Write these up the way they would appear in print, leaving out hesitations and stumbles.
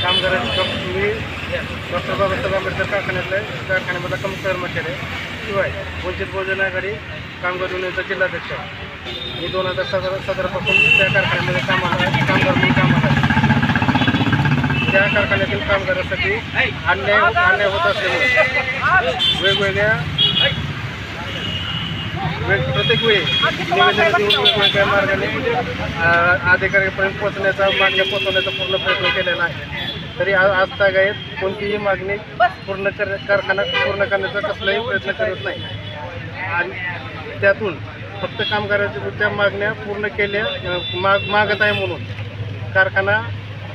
कामगारांची मी डॉक्टर बाबासाहेब आंबेडकर कारखान्यामधला कर्मचारी आहे. शिवाय वंचित बहुजन आघाडी कामगार युनियनचा जिल्हाध्यक्ष आहे. मी 2017पासून त्या कारखान्यामध्ये कामगार म्हणून कामाला आहे. त्या कारखान्यातील कामगारांसाठी अन्याय होत असल्यामुळे प्रत्येक वेळी निवेदन देऊन वेगवेगळ्या मार्गाने अधिकाऱ्यांपर्यंत मागण्या पोहोचवण्याचा पूर्ण प्रयत्न केलेला आहे. तरी आज तागायत कोणतीही मागणी कारखाना पूर्ण करण्याचा कसलाही प्रयत्न करत नाही आणि त्यातून फक्त कामगारांच्या मागण्या पूर्ण केल्या मागत आहे म्हणून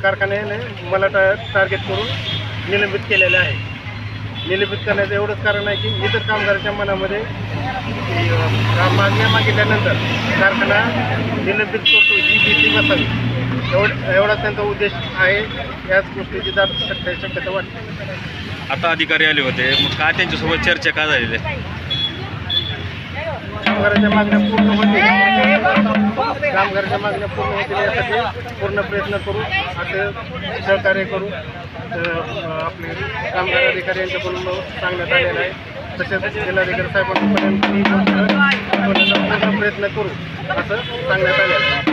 कारखान्याने मला टार्गेट करून निलंबित केलेले आहे. निलंबित करण्याचं एवढंच कारण आहे की इतर कामगारांच्या मनामध्ये मागण्या मागितल्यानंतर कारखाना निलंबित करतो ही भीती बसावी एवढाच त्यांचा उद्देश आहे. याच गोष्टीची शक्यता वाटते. आता अधिकारी आले होते, मग काय त्यांच्यासोबत चर्चा का झालेली आहे? कामगारांच्या मागण्या पूर्ण होतील यासाठी पूर्ण प्रयत्न करू असे सहकार्य करू आपले कामगार अधिकारी यांच्याकडून सांगण्यात आलेलं आहे. तसेच जिल्हाधिकारी साहेबांपर्यंत पूर्ण प्रयत्न करू असं सांगण्यात आलेलं आहे.